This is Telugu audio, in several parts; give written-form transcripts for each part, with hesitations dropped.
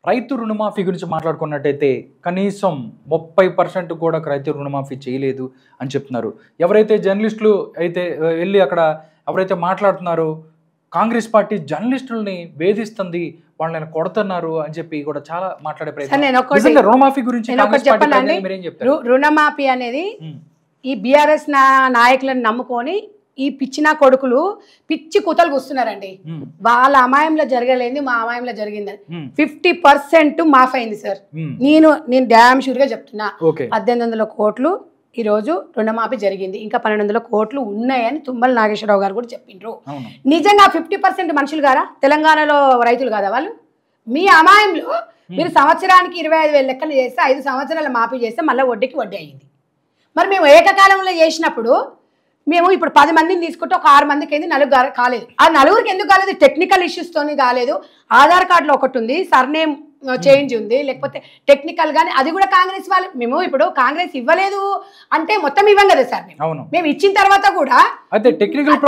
రైతు రుణమాఫీ గురించి మాట్లాడుకున్నట్టయితే కనీసం 30% కూడా రైతు రుణమాఫీ చేయలేదు అని చెప్తున్నారు. ఎవరైతే జర్నలిస్టులు అయితే వెళ్ళి అక్కడ ఎవరైతే మాట్లాడుతున్నారో కాంగ్రెస్ పార్టీ జర్నలిస్టులని వేధిస్తుంది, వాళ్ళని కొడుతున్నారు అని చెప్పి కూడా చాలా మాట్లాడే ప్రయత్నం. రుణమాఫీ గురించి రుణమాఫీ అనేది ఈ బీఆర్ఎస్ నాయకులను నమ్ముకొని ఈ పిచ్చిన కొడుకులు పిచ్చి కుతలు కూస్తున్నారండి. వాళ్ళ అమాయంలో జరగలేదు, మా అమాయంలో జరిగిందని 50% మాఫ్ అయింది సార్. నేను డ్యామ్ షూర్ గా చెప్తున్నా. 1800 కోట్లు ఈ రోజు రుణమాఫీ జరిగింది. ఇంకా 1200 కోట్లు ఉన్నాయని తుమ్మల నాగేశ్వరరావు గారు కూడా చెప్పిండ్రు. నిజంగా 50% మనుషులు గారా? తెలంగాణలో రైతులు కాదా వాళ్ళు? మీ అమాయంలో మీరు సంవత్సరానికి 25,000 లెక్కలు చేస్తే 5 సంవత్సరాలు మాఫీ చేస్తే మళ్ళీ వడ్డీకి వడ్డీ అయింది. మరి మేము ఏకకాలంలో చేసినప్పుడు మేము ఇప్పుడు 10 మందిని తీసుకుంటే ఒక 6 మందికి అయింది, 4 కాలేదు. ఆ 4కి ఎందుకు కాలేదు? టెక్నికల్ ఇష్యూస్ తోని కాలేదు. ఆధార్ కార్డులో ఒకటి ఉంది, సర్నేమ్ చేంజ్ ఉంది, లేకపోతే టెక్నికల్ గానీ అది కూడా కాంగ్రెస్ వాళ్ళు. మేము ఇప్పుడు కాంగ్రెస్ ఇవ్వలేదు అంటే మొత్తం ఇవ్వం కదా సార్. మేము ఇచ్చిన తర్వాత కూడా టెక్నికల్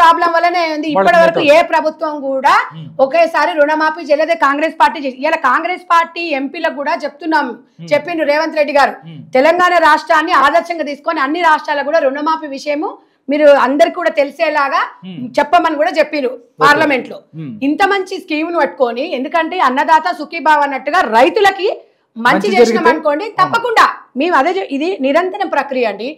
ప్రాబ్లం వల్లనే ఉంది. ఇప్పటి వరకు ఏ ప్రభుత్వం కూడా ఒకేసారి రుణమాఫీ చేయలేదే. కాంగ్రెస్ పార్టీ ఇలా కాంగ్రెస్ పార్టీ ఎంపీలకు కూడా చెప్పిండు రేవంత్ రెడ్డి గారు, తెలంగాణ రాష్ట్రాన్ని ఆదర్శంగా తీసుకొని అన్ని రాష్ట్రాలకు కూడా రుణమాఫీ విషయము మీరు అందరికి కూడా తెలిసేలాగా చెప్పమని కూడా చెప్పారు పార్లమెంట్ లో. ఇంత మంచి స్కీమ్ ను పట్టుకొని, ఎందుకంటే అన్నదాత సుఖీభావ అన్నట్టుగా రైతులకి మంచి చేసినాం అనుకోండి, తప్పకుండా మేము అదే. ఇది నిరంతరం ప్రక్రియ అండి.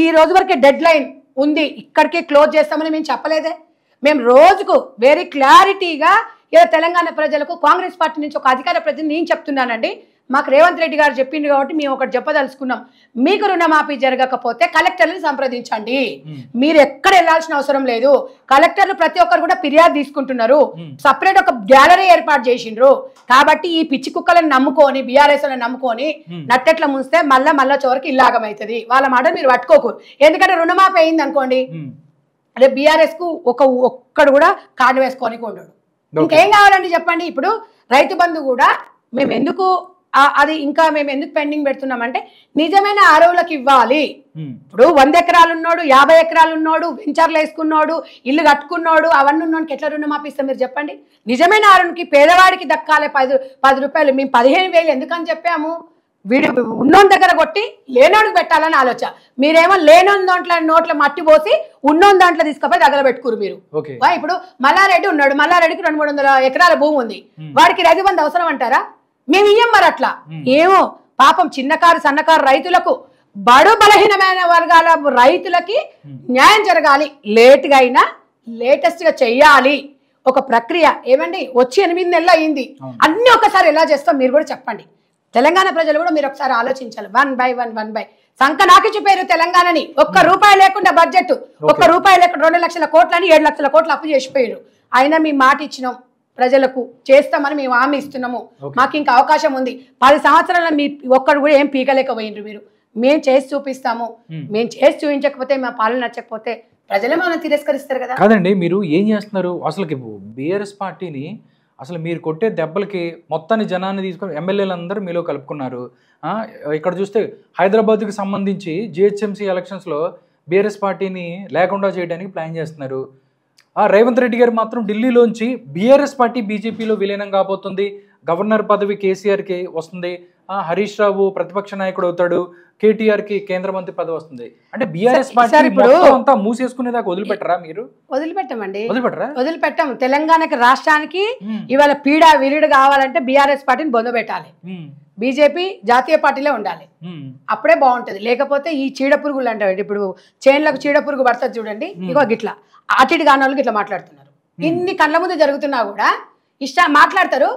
ఈ రోజు వరకే డెడ్ లైన్ ఉంది, ఇక్కడికే క్లోజ్ చేస్తామని మేము చెప్పలేదే. మేము రోజుకు వెరీ క్లారిటీగా ఇలా తెలంగాణ ప్రజలకు కాంగ్రెస్ పార్టీ నుంచి ఒక అధికార ప్రతినిధి నేను చెప్తున్నానండి. మాకు రేవంత్ రెడ్డి గారు చెప్పింది కాబట్టి మేము ఒకటి చెప్పదలుచుకున్నాం. మీకు రుణమాఫీ జరగకపోతే కలెక్టర్లను సంప్రదించండి. మీరు ఎక్కడ వెళ్లాల్సిన అవసరం లేదు. కలెక్టర్లు ప్రతి ఒక్కరు కూడా ఫిర్యాదు తీసుకుంటున్నారు. సపరేట్ ఒక గ్యాలరీ ఏర్పాటు చేసిండ్రు. కాబట్టి ఈ పిచ్చి కుక్కలను నమ్ముకొని, బీఆర్ఎస్ నమ్ముకొని నట్టెట్ల ముంస్తే మళ్ళా చివరికి ఇల్లాగమవుతుంది. వాళ్ళ మాట మీరు పట్టుకోకూరు. ఎందుకంటే రుణమాఫీ అయింది అనుకోండి, అదే బీఆర్ఎస్ కు ఒక్కడు కూడా కార్డు వేసుకోనికి ఉండడు. ఇంకేం కావాలండి చెప్పండి. ఇప్పుడు రైతు బంధు కూడా మేము ఎందుకు అది ఇంకా మేము ఎందుకు పెండింగ్ పెడుతున్నామంటే నిజమైన అరువులకు ఇవ్వాలి. ఇప్పుడు 100 ఎకరాలు ఉన్నోడు, 50 ఎకరాలు ఉన్నోడు, వెంచర్లు వేసుకున్నాడు, ఇల్లు కట్టుకున్నాడు, అవన్నీ ఉన్నోడికి ఎట్లా రుణమాఫీ ఇస్తాం మీరు చెప్పండి? నిజమైన అరువుకి పేదవాడికి దక్కాలి 10 రూపాయలు. మేము 15,000 ఎందుకని చెప్పాము? వీడు ఉన్నోని దగ్గర కొట్టి లేనోడికి పెట్టాలని ఆలోచన. మీరేమో లేనోని దాంట్లో నోట్ల మట్టి పోసి ఉన్నోని దాంట్లో తీసుకుపోయి దగ్గర పెట్టుకురు మీరు. ఇప్పుడు మల్లారెడ్డి ఉన్నాడు, మల్లారెడ్డికి 200-300 ఎకరాల భూమి ఉంది, వాడికి రైతు బంధు అవసరం అంటారా? మేము ఇయ్యం మరి అట్లా. ఏమో పాపం చిన్నకారు సన్నకారు రైతులకు, బడు బలహీనమైన వర్గాల రైతులకి న్యాయం జరగాలి. లేట్గా అయినా లేటెస్ట్ గా చెయ్యాలి ఒక ప్రక్రియ. ఏమండి వచ్చి 8 నెలలు అయింది, అన్ని ఒకసారి ఎలా చేస్తాం మీరు కూడా చెప్పండి. తెలంగాణ ప్రజలు కూడా మీరు ఒకసారి ఆలోచించాలి. 1 by 1 సంక నాకిచ్చిపోయారు తెలంగాణని. ₹1 లేకుండా బడ్జెట్, ₹1 లేకుండా 2 లక్షల కోట్లని 7 లక్షల కోట్లు అప్పు చేసిపోయారు. అయినా మీ మాట ఇచ్చినాం, ప్రజలకు చేస్తామని మేము హామీ ఇస్తున్నాము. మాకు ఇంకా అవకాశం ఉంది. 10 సంవత్సరాల మీ ఒక్కడు కూడా ఏం పీకలేకపోయినరు మీరు. మేము చేసి చూపిస్తాము. మేము చేసి చూపించకపోతే, మా పాలన నచ్చకపోతే ప్రజలే మనం తిరస్కరిస్తారు కదా. కాదండి, మీరు ఏం చేస్తున్నారు అసలుకి? బీఆర్ఎస్ పార్టీని అసలు మీరు కొట్టే దెబ్బలకి మొత్తాన్ని జనాన్ని తీసుకొని ఎమ్మెల్యేలు అందరూ మీలో కలుపుకున్నారు. ఇక్కడ చూస్తే హైదరాబాద్కి సంబంధించి జిహెచ్ఎంసీ ఎలక్షన్స్లో బీఆర్ఎస్ పార్టీని లేకుండా చేయడానికి ప్లాన్ చేస్తున్నారు. రేవంత్ రెడ్డి గారు మాత్రం ఢిల్లీలోంచి బీఆర్ఎస్ పార్టీ బీజేపీలో విలీనం కాబోతుంది, గవర్నర్ పదవి కేసీఆర్కి వస్తుంది, హరీష్ రావు ప్రతిపక్ష నాయకుడు అవుతాడు, కేటీఆర్కి కేంద్ర మంత్రి పదవి వస్తుంది. అంటే బీఆర్ఎస్ పార్టీ అంతా మూసేసుకునేదాకా వదిలిపెట్టరా మీరు? వదిలిపెట్టమండి, వదిలిపెట్టాం. తెలంగాణకి రాష్ట్రానికి ఇవాళ పీడ విలీడు కావాలంటే బీఆర్ఎస్ పార్టీని బొందబెట్టాలి. బీజేపీ జాతీయ పార్టీలో ఉండాలి, అప్పుడే బాగుంటది. లేకపోతే ఈ చీడ పురుగులు అంటారు, ఇప్పుడు చేన్లకు చీడ పురుగు పడుతుంది చూడండి, ఇగో గిట్లా అటు కాని వాళ్ళకి ఇట్లా మాట్లాడుతున్నారు. ఇన్ని కళ్ళ ముందు జరుగుతున్నా కూడా మాట్లాడతారు,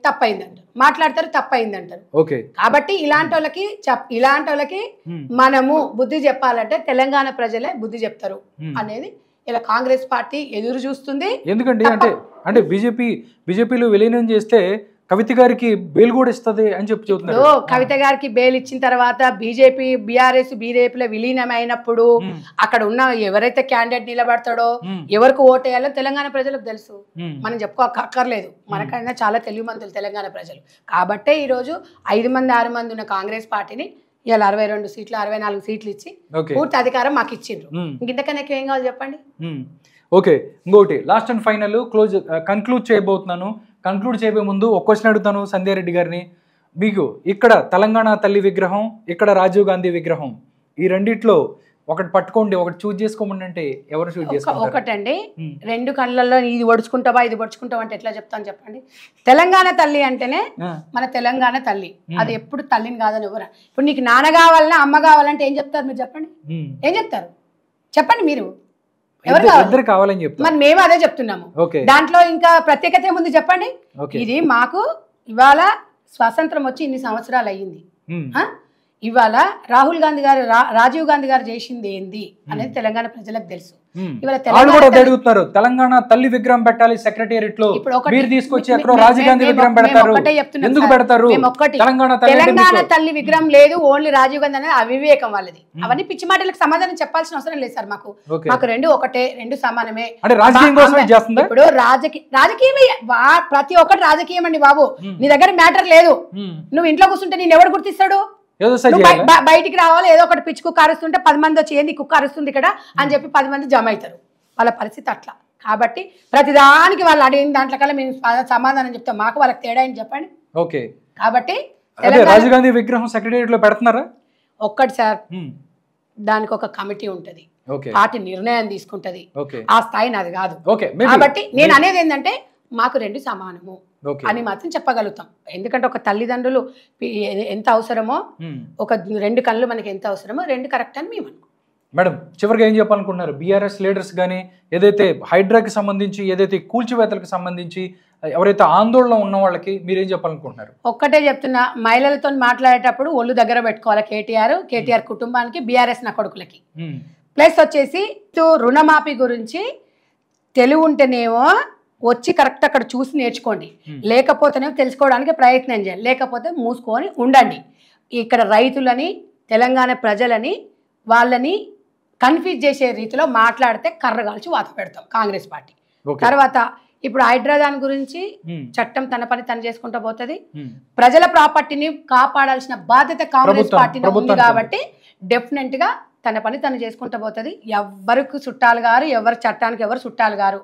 తప్పైందంటారు, మాట్లాడతారు, తప్పైందంటారు. కాబట్టి ఇలాంటి వాళ్ళకి మనము బుద్ధి చెప్పాలంటే తెలంగాణ ప్రజలే బుద్ధి చెప్తారు అనేది ఇలా కాంగ్రెస్ పార్టీ ఎదురు చూస్తుంది. ఎందుకంటే అంటే బీజేపీలో విలీనం చేస్తే కవిత గారికి బెయిల్ కూడా ఇస్తుంది అని చెప్తున్నారు. కవిత గారికి బెయిల్ ఇచ్చిన తర్వాత బీజేపీ బీజేపీలో విలీనమైనప్పుడు అక్కడ ఉన్న ఎవరైతే క్యాండిడేట్ నిలబడతాడో, ఎవరికి ఓటేయాలో తెలంగాణ ప్రజలకు తెలుసు. మనం చెప్పుకోక్కర్లేదు, మనకైనా చాలా తెలివిమంతులు తెలంగాణ ప్రజలు. కాబట్టే ఈరోజు 5 మంది 6 మంది ఉన్న కాంగ్రెస్ పార్టీని ఇలా 62 సీట్లు 64 సీట్లు ఇచ్చి పూర్తి అధికారం మాకు ఇచ్చిండ్రు. ఇంతకన్నా ఏం కావాలి చెప్పండి. ఓకే, ఇంకోటి లాస్ట్ అండ్ ఫైనల్ కన్క్లూడ్ చేయబోతున్నాను. కంక్లూడ్ చేయబోయే ముందు ఒక క్వశ్చన్ అడుగుతాను సంధ్యారెడ్డి గారిని. మీకు ఇక్కడ తెలంగాణ తల్లి విగ్రహం, ఇక్కడ రాజీవ్ గాంధీ విగ్రహం, ఈ రెండిట్లో ఒకటి పట్టుకోండి, ఒకటి చూజ్ చేసుకోమని అంటే ఎవరు చూజ్ చేసుకుంటారు? ఒకటండి, రెండు కళ్ళల్లో ఇది ఒడుచుకుంటావా ఇది ఒడుచుకుంటావా అంటే ఎట్లా చెప్తాను చెప్పండి. తెలంగాణ తల్లి అంటేనే మన తెలంగాణ తల్లి, అది ఎప్పుడు తల్లిని కాదని ఎవరు. ఇప్పుడు నీకు నాన్న కావాలన్నా అమ్మ కావాలంటే ఏం చెప్తారు మీరు చెప్పండి? ఏం చెప్తారు చెప్పండి మీరు? ఎవరు కావాలని చెప్తారు? మరి మేము అదే చెప్తున్నాము. దాంట్లో ఇంకా ప్రత్యేకత ఏముంది చెప్పండి? ఇది మాకు ఇవాళ స్వాతంత్రం వచ్చి ఇన్ని సంవత్సరాలు అయ్యింది. ఇవాళ రాహుల్ గాంధీ గారు రాజీవ్ గాంధీ గారు చేసింది ఏంది అనేది తెలంగాణ ప్రజలకు తెలుసు. తెలంగాణ తల్లి విగ్రహం పెట్టాలి సెక్రటేరియట్ లో, మీరు తీసుకొచ్చి ఎక్కడో రాజీవ్ గాంధీ విగ్రహం పెడతారు, ఎందుకు పెడతారు? తెలంగాణ తల్లి విగ్రహం లేదు, ఓన్లీ రాజీవ్ గాంధీ అనేది అవివేకం వాళ్ళది. అవన్నీ పిచ్చి మాటలకు సమాధానం చెప్పాల్సిన అవసరం లేదు సార్. మాకు రెండు ఒకటే, రెండు సమానమే. ఇప్పుడు రాజకీయమే, ప్రతి ఒక్కటి రాజకీయం అండి బాబు. నీ దగ్గర మ్యాటర్ లేదు, నువ్వు ఇంట్లో కూర్చుంటే నేను ఎవరు గుర్తిస్తాడు? బయటికి రావాలి, ఏదో ఒకటి పిచ్చి కుక్క అరుస్తుంటే 10 మంది వచ్చి ఏంది కుక్క అరుస్తుంది ఇక్కడ అని చెప్పి 10 మంది జమ అవుతారు. వాళ్ళ పరిస్థితి అట్లా. కాబట్టి ప్రతిదానికి వాళ్ళు అడిగిన దాంట్లో కల్లా మేము సమాధానం చెప్తాం. మాకు వాళ్ళకి తేడా అని చెప్పండి. ఓకే, కాబట్టి రాజీవ్ గాంధీ విగ్రహం సెక్రటేరియట్ లో పెడుతున్నారా? ఒక్కటి సార్, దానికి ఒక కమిటీ ఉంటది, పార్టీ నిర్ణయం తీసుకుంటది, ఆ స్థాయి నాది కాదు. కాబట్టి నేను అనేది ఏంటంటే మాకు రెండు సమానము అని మాత్రం చెప్పగలుగుతాం. ఎందుకంటే ఒక తల్లిదండ్రులు ఎంత అవసరమో, ఒక రెండు కళ్ళు మనకి ఎంత అవసరమో, రెండు కరెక్ట్ అని మేము అనుకుంటాం. మేడం, చివరిగా ఏం చెప్పాలనుకుంటున్నారు? బీఆర్ఎస్ లీడర్స్ కానీ ఏదైతే హైడ్రాకి సంబంధించి, ఏదైతే కూల్చివేతలకు సంబంధించి ఎవరైతే ఆందోళన ఉన్న వాళ్ళకి మీరేం చెప్పాలనుకుంటున్నారు? ఒక్కటే చెప్తున్నా, మహిళలతో మాట్లాడేటప్పుడు ఒళ్ళు దగ్గర పెట్టుకోవాలి. కేటీఆర్ కుటుంబానికి, బీఆర్ఎస్ నా కొడుకులకి. ప్లస్ వచ్చేసి రుణమాఫీ గురించి తెలివి ఉంటేనేమో వచ్చి కరెక్ట్ అక్కడ చూసి నేర్చుకోండి, లేకపోతేనేమో తెలుసుకోవడానికి ప్రయత్నం చేయండి, లేకపోతే మూసుకొని ఉండండి. ఇక్కడ రైతులని, తెలంగాణ ప్రజలని, వాళ్ళని కన్ఫ్యూజ్ చేసే రీతిలో మాట్లాడితే కర్రగాల్చి వాత పెడతాం కాంగ్రెస్ పార్టీ. తర్వాత ఇప్పుడు హైడ్రాదాన్ గురించి చట్టం తన పని తను చేసుకుంటూ పోతుంది. ప్రజల ప్రాపర్టీని కాపాడాల్సిన బాధ్యత కాంగ్రెస్ పార్టీ ఉంది కాబట్టి డెఫినెట్ గా తన పని తను చేసుకుంటూ పోతుంది. ఎవరికి చుట్టాలు గారు, ఎవరి చట్టానికి ఎవరు చుట్టాలు గారు.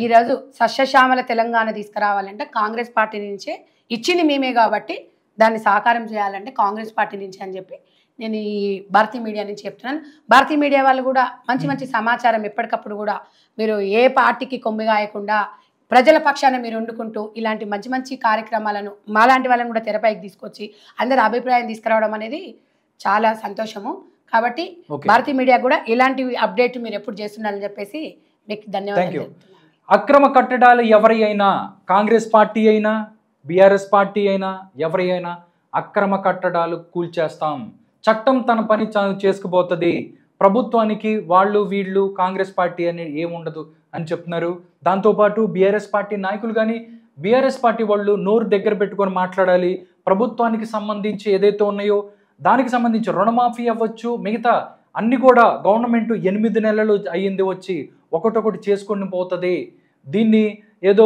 ఈ రోజు సస్యశ్యామల తెలంగాణ తీసుకురావాలంటే కాంగ్రెస్ పార్టీ నుంచే, ఇచ్చింది మేమే కాబట్టి దాన్ని సాకారం చేయాలంటే కాంగ్రెస్ పార్టీ నుంచి అని చెప్పి నేను ఈ భారతీయ మీడియా నుంచి చెప్తున్నాను. భారతీయ మీడియా వాళ్ళు కూడా మంచి మంచి సమాచారం ఎప్పటికప్పుడు కూడా మీరు ఏ పార్టీకి కొమ్మిగాయకుండా ప్రజల పక్షాన మీరు వండుకుంటూ ఇలాంటి మంచి మంచి కార్యక్రమాలను మాలాంటి వాళ్ళని కూడా తెరపైకి తీసుకొచ్చి అందరి అభిప్రాయం తీసుకురావడం అనేది చాలా సంతోషము. కాబట్టి భారతీయ మీడియా కూడా ఇలాంటి అప్డేట్ మీరు ఎప్పుడు చేస్తున్నారని చెప్పేసి మీకు ధన్యవాదాలు. అక్రమ కట్టడాలు ఎవరి అయినా, కాంగ్రెస్ పార్టీ అయినా, బీఆర్ఎస్ పార్టీ అయినా, ఎవరి అయినా అక్రమ కట్టడాలు కూల్చేస్తాం, చట్టం తన పని చేసుకుపోతుంది, ప్రభుత్వానికి వాళ్ళు వీళ్ళు కాంగ్రెస్ పార్టీ అనేది ఏముండదు అని చెప్తున్నారు. దాంతోపాటు బీఆర్ఎస్ పార్టీ నాయకులు కానీ, బీఆర్ఎస్ పార్టీ వాళ్ళు నోరు దగ్గర పెట్టుకొని మాట్లాడాలి. ప్రభుత్వానికి సంబంధించి ఏదైతే ఉన్నాయో దానికి సంబంధించి రుణమాఫీ అవ్వచ్చు, మిగతా అన్ని కూడా గవర్నమెంట్ 8 నెలలు అయ్యింది వచ్చి ఒకటొకటి చేసుకొని పోతుంది. దీన్ని ఏదో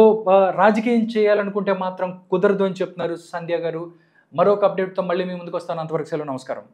రాజకీయం చేయాలనుకుంటే మాత్రం కుదరదు అని చెప్తున్నారు సంధ్య గారు. మరొక అప్డేట్తో మళ్ళీ మీ ముందుకు వస్తాను. అంతవరకు సెలవు, నమస్కారం.